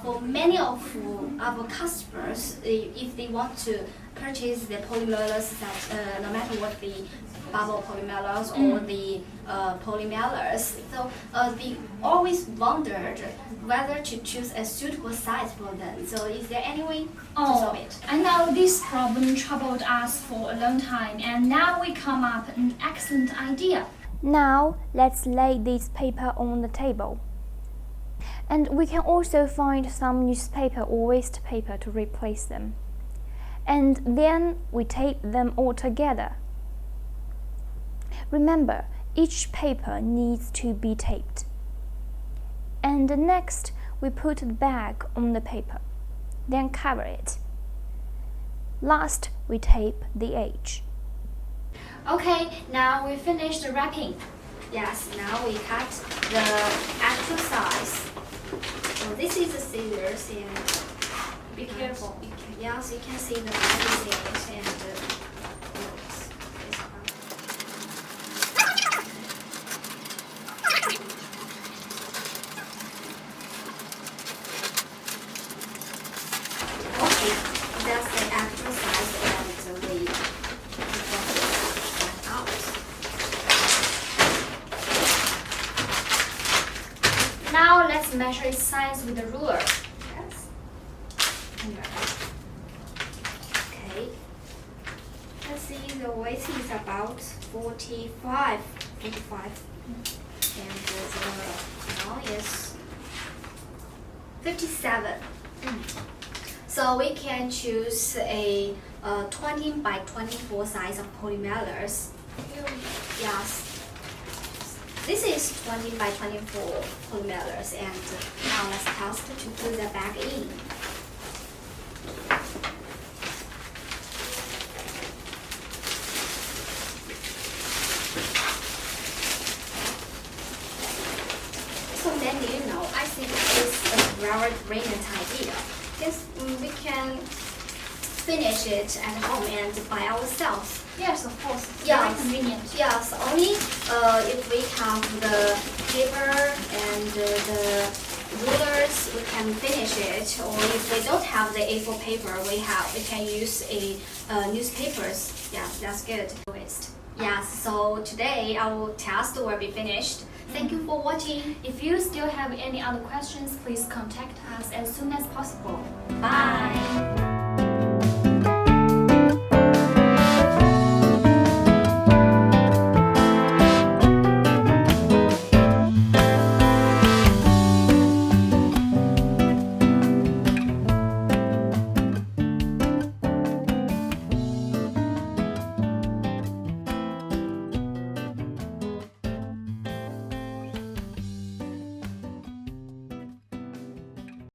for many of our customers, if they want to purchase the polymers that no matter what the bubble polymers or the polymailers, so they always wondered whether to choose a suitable size for them. So is there any way to solve it? I know this problem troubled us for a long time, and now we come up with an excellent idea. Now let's lay this paper on the table. And we can also find some newspaper or waste paper to replace them. And then we tape them all together. Remember, each paper needs to be taped. And next, we put the bag on the paper, then cover it. Last, we tape the edge. Okay, now we finished the wrapping. Yes, now we cut the actual size. So this is the scissors, and Be careful. Yes, you can see the values in it, and okay, that's the actual size, and we that out. Now let's measure its size with a ruler. Yes. Okay. Let's see, the weight is about 45. And the now is 57. So we can choose a 20 by 24 size of polymailers. Yes. This is 20 by 24 polymailers, and now let's test to put the bag in. So then, I think it's a very brilliant idea. Yes, we can finish it at home and by ourselves. Yes, of course. It's Yes. very convenient. Yes, only if we have the paper and the rulers, we can finish it. Or if we don't have the A4 paper, we can use a newspapers. Yes, that's good. Yes, so today our test will be finished. Thank you for watching. If you still have any other questions, please contact us as soon as possible. Bye.